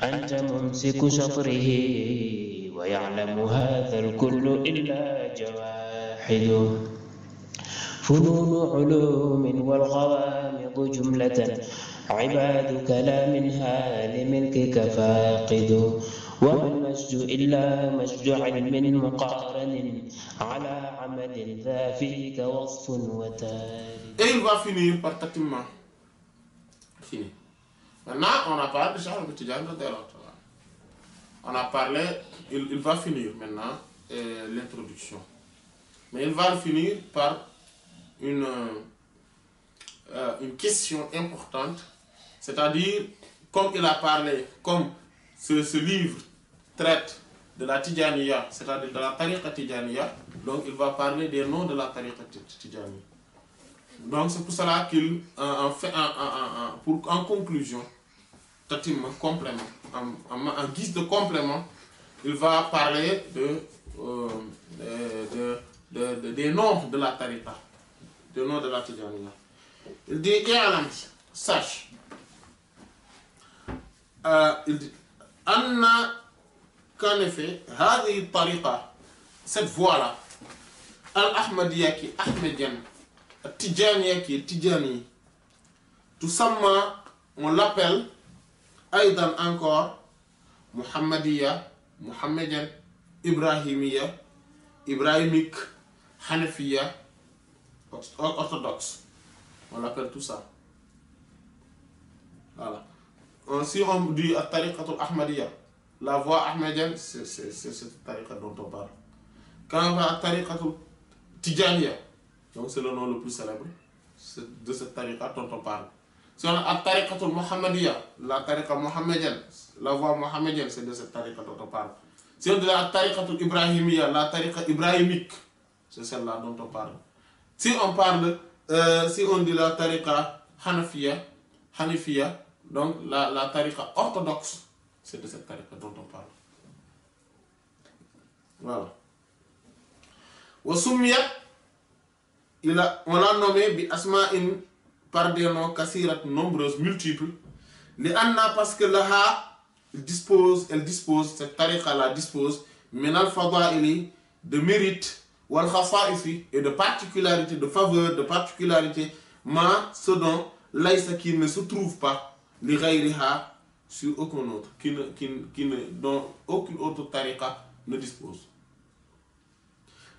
أنت ممسك شطره ويعلم هذا الكل إلا جواحد. فنون علوم والغوامض جملة عبادك لا منها لملكك فاقد. وما المجد إلا مجد علم مقارن على عمل ذا فيك وصف وتارد. Et il va finir par tatimma. Fini. Maintenant, on a parlé de Charles Tidiane de On a parlé, il va finir maintenant l'introduction. Mais il va finir par une question importante, c'est-à-dire, comme il a parlé, comme ce livre traite de la Tidjaniya, c'est-à-dire de la tariqa Tidjaniya, donc il va parler des noms de la tariqa Tidjaniya. Donc c'est pour cela qu'il fait en conclusion, complément, en guise de complément, il va parler des noms de la tariqa, des noms de la Tidjaniya. Il dit, sache, il dit, Anna, qu'en effet, هذه الطريقة, cette voie-là, Al-Ahmadiyya qui est ahmadienne, Tidjaniya qui est Tidjani, tout simplement, on l'appelle, Aïdan encore, Muhammadiyya, Muhammadienne, Ibrahimiyya, Ibrahimique, Hanafiyya, orthodoxe. On l'appelle tout ça. Voilà. Si on dit à Tariqatul Ahmadiyya, la voie ahmadienne, c'est cette tariqa dont on parle. Quand on va à Tariqatul Tidjaniya, donc c'est le nom le plus célèbre de cette tariqa dont on parle. Si on a à Tariqatul Muhammadiyya, la tariqa mohammedienne, la voie mohammedienne, c'est de cette tariqa dont on parle. Si on dit à Tariqatul Ibrahimiyya, la tariqa ibrahimique, c'est celle-là dont on parle. Si on parle, si on dit la tariqa Hanafiyya, donc la tariqa orthodoxe, c'est de cette tariqa dont on parle. Voilà. Wasumiyat, on l'a nommé bi asma'in par des noms kasirat, nombreuses, multiples. Les anna, parce que elle dispose, cette tariqa la dispose, min al-fada'ili, de mérite, wal khasa'ifi, et de particularité, de faveur, de particularité, ce dont laysa qui ne se trouve pas, li ghayriha, sur aucun autre, dont aucune autre tariqa ne dispose.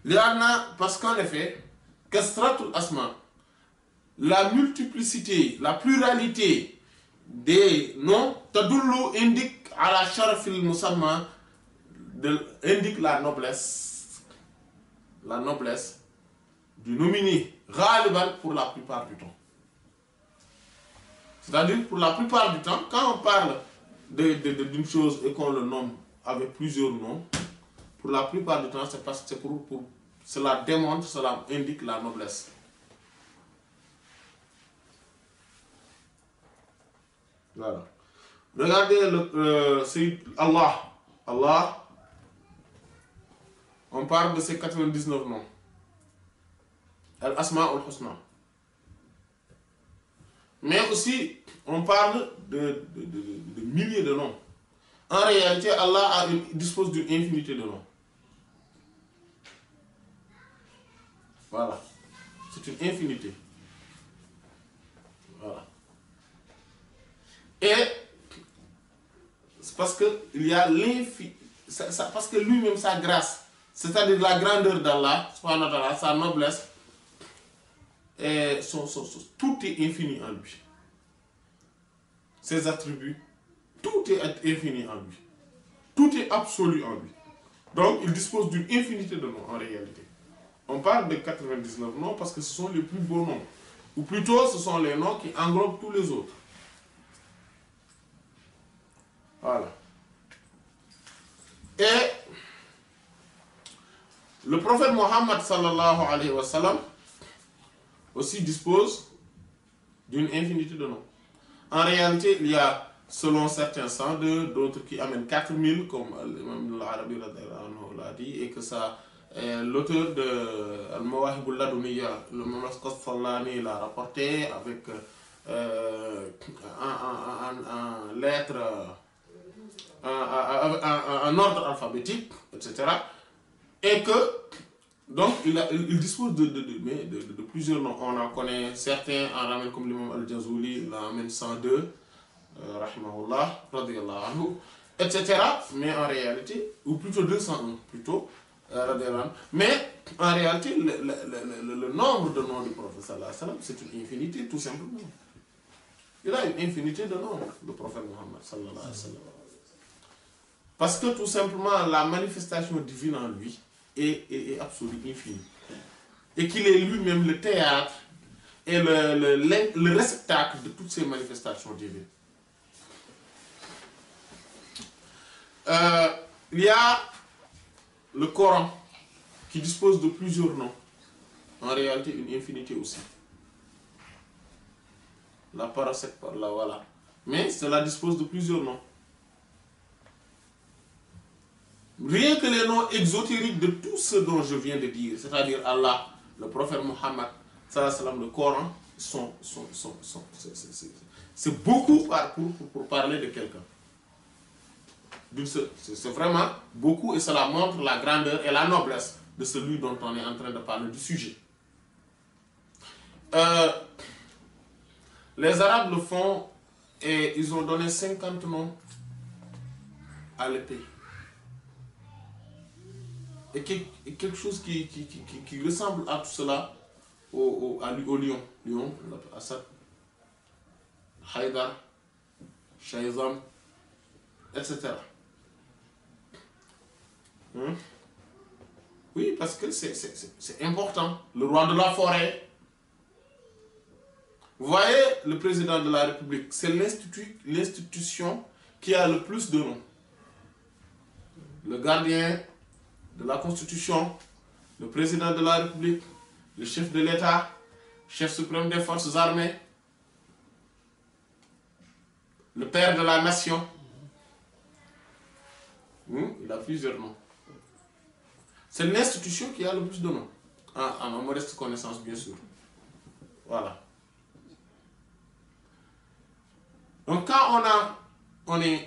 Les anna, parce qu'en effet, kastratul asma, la multiplicité, la pluralité des noms, tadullu indique à la sharafil musamma, indique la noblesse du nominé, ghaliban pour la plupart du temps. C'est-à-dire, pour la plupart du temps, quand on parle d'une chose et qu'on le nomme avec plusieurs noms, pour la plupart du temps, c'est parce que c'est cela démontre, cela indique la noblesse. Voilà. Regardez c'est Allah. Allah, on parle de ses 99 noms. Al-Asma al-Husna. Mais aussi, on parle de milliers de noms. En réalité, Allah dispose d'une infinité de noms. Voilà. C'est une infinité. Voilà. Et c'est parce que il y a parce que lui-même, sa grâce, c'est-à-dire la grandeur d'Allah, sa noblesse, et tout est infini en lui. Ses attributs, tout est infini en lui. Tout est absolu en lui. Donc, il dispose d'une infinité de noms en réalité. On parle de 99 noms parce que ce sont les plus beaux noms. Ou plutôt, ce sont les noms qui englobent tous les autres. Voilà. Et le prophète Mohammed sallallahu alayhi wa sallam aussi dispose d'une infinité de noms. En réalité, il y a, selon certains 102, d'autres qui amènent 4000, comme l'imam al-Arabi l'a dit, et que ça, l'auteur de Al-Mawahibul Laduniya, le Mouhammad Qasfallani, l'a rapporté avec en lettre un ordre alphabétique, etc. Et que, donc, il dispose de plusieurs noms. On en connaît certains, en ramène comme l'imam Al-Jazouli, il en ramène 102, rahimahullah, radiyallahu anhu, etc. Mais en réalité, ou plutôt 201, plutôt, radiyallahu anhu. Mais en réalité, le nombre de noms du prophète sallallahu alayhi wa sallam, c'est une infinité, tout simplement. Il a une infinité de noms, le prophète Muhammad sallallahu alayhi wa sallam. Parce que tout simplement, la manifestation divine en lui est absolue, infinie. Et qu'il est lui-même le théâtre et le réceptacle de toutes ces manifestations divines. Il y a le Coran qui dispose de plusieurs noms. En réalité, une infinité aussi. La paracète par là, voilà. Mais cela dispose de plusieurs noms. Rien que les noms exotériques de tout ce dont je viens de dire, c'est-à-dire Allah, le prophète Muhammad, le Coran, c'est beaucoup pour parler de quelqu'un. C'est vraiment beaucoup et cela montre la grandeur et la noblesse de celui dont on est en train de parler du sujet. Les Arabes le font et ils ont donné 50 noms à l'épée. Et quelque chose qui ressemble à tout cela au lion, Assad, Haïdar, Shaizam, etc. Oui, parce que c'est important. Le roi de la forêt. Vous voyez, le président de la République, c'est l'institution qui a le plus de noms. Le gardien de la Constitution, le président de la République, le chef de l'État, chef suprême des forces armées, le père de la nation. Il a plusieurs noms. C'est l'institution qui a le plus de noms. À ma modeste connaissance, bien sûr. Voilà. Donc quand on est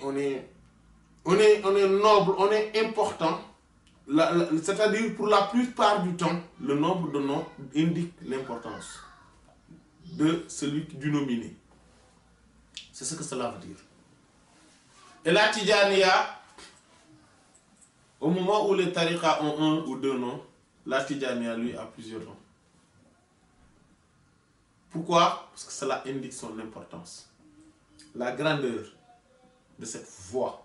noble, on est important, c'est-à-dire pour la plupart du temps, le nombre de noms indique l'importance de celui du nominé. C'est ce que cela veut dire. Et la Tidjaniya, au moment où les tariqas ont un ou deux noms, la Tidjaniya, lui, a plusieurs noms. Pourquoi? Parce que cela indique son importance. La grandeur de cette voie.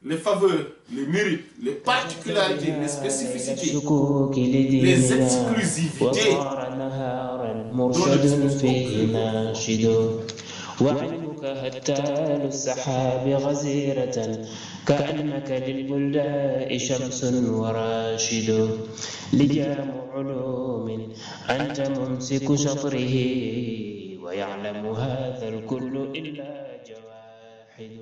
Les faveurs, les mérites, les particularités, les spécificités, les exclusivités وعلمك هتال السحاب غزيرة كأنك للبلداء شمس وراشد لجام علوم أنت ممسك شطره ويعلم هذا الكل إلا جواحد